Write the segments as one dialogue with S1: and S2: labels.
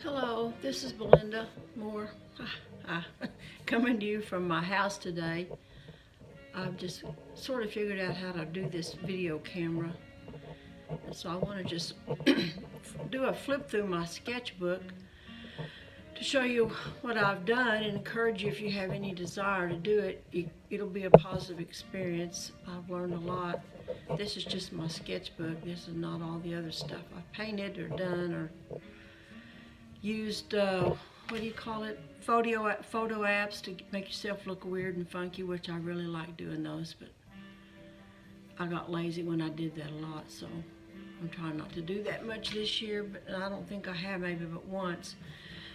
S1: Hello, this is Belinda Moore. Coming to you from my house today. I've just sort of figured out how to do this video camera. And so I want to just do a flip through my sketchbook to show you what I've done and encourage you, if you have any desire to do it, it'll be a positive experience. I've learned a lot. This is just my sketchbook. This is not all the other stuff I've painted or done or used, what do you call it, photo apps to make yourself look weird and funky, which I really like doing those, but I got lazy when I did that a lot, so I'm trying not to do that much this year, but I don't think I have, maybe but once.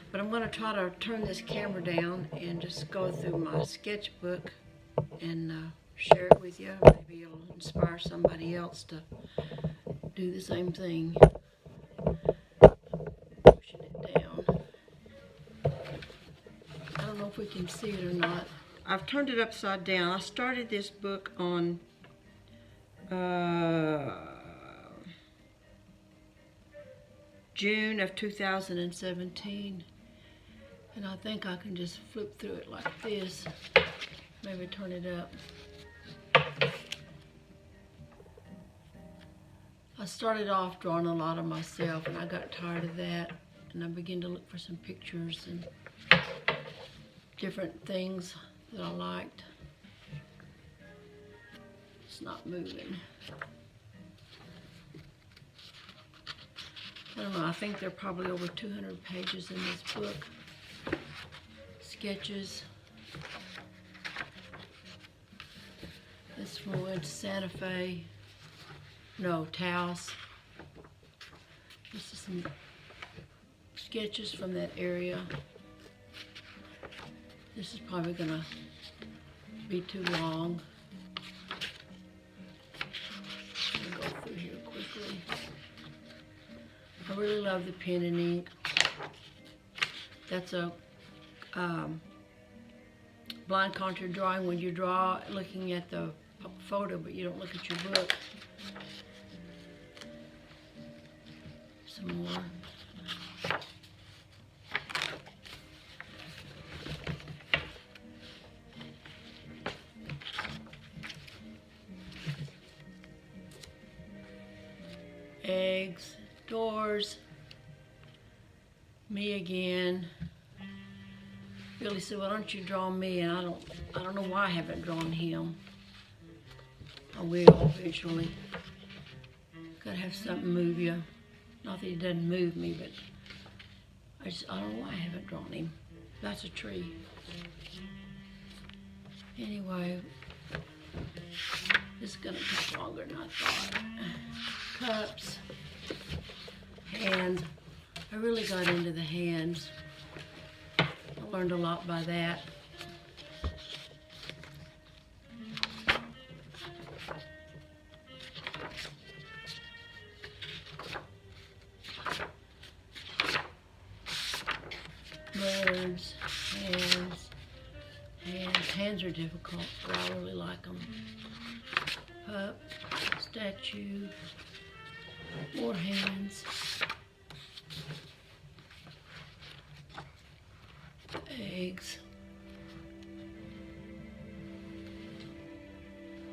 S1: But I'm going to try to turn this camera down and just go through my sketchbook and share it with you. Maybe it'll inspire somebody else to do the same thing. Pushing it down. I don't know if we can see it or not. I've turned it upside down. I started this book on June of 2017, and I think I can just flip through it like this. Maybe turn it up. I started off drawing a lot of myself, and I got tired of that, and I began to look for some pictures and different things that I liked. It's not moving. I don't know, I think there are probably over 200 pages in this book. Sketches. This one went to Santa Fe. No, Taos. This is some sketches from that area. This is probably gonna be too long. I'll go through here quickly. I really love the pen and ink. That's a blind contour drawing, when you draw looking at the photo but you don't look at your book. Some more. Eggs, doors, me again. Billy said, "Why don't you draw me?" And I don't know why I haven't drawn him. I will eventually. Gotta have something move you. Not that he doesn't move me, but I don't know why I haven't drawn him. That's a tree. Anyway, this is gonna take longer than I thought. Cups, hands. I really got into the hands. I learned a lot by that. Birds, hands. Hands are difficult, but I really like them. Pup, statue, more hands. Eggs.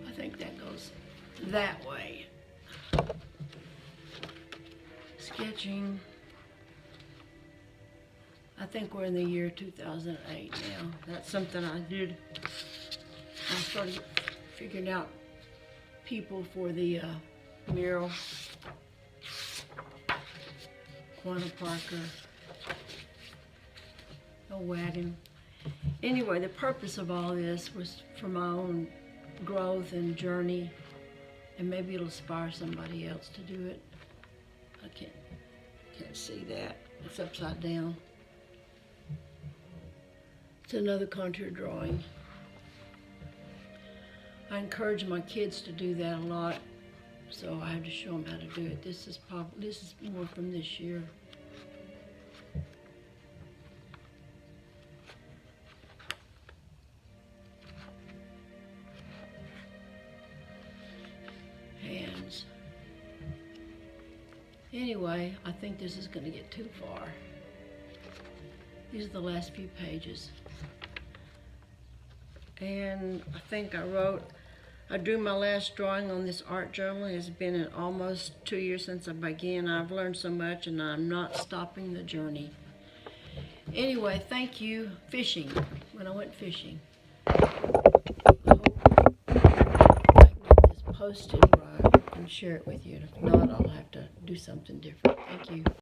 S1: I think that goes that way. Sketching. I think we're in the year 2008 now. That's something I did. I started figuring out people for the mural. Quanah Parker. A wagon. Anyway, the purpose of all this was for my own growth and journey, and maybe it'll inspire somebody else to do it. I can't see that. It's upside down. It's another contour drawing. I encourage my kids to do that a lot, so I have to show them how to do it. This is more from this year. Hands. Anyway, I think this is going to get too far. These are the last few pages. And I think I drew my last drawing on this art journal. It's been almost 2 years since I began. I've learned so much and I'm not stopping the journey. Anyway, thank you. Fishing, when I went fishing. I hope I can get this posted where I can share it with you. If not, I'll have to do something different. Thank you.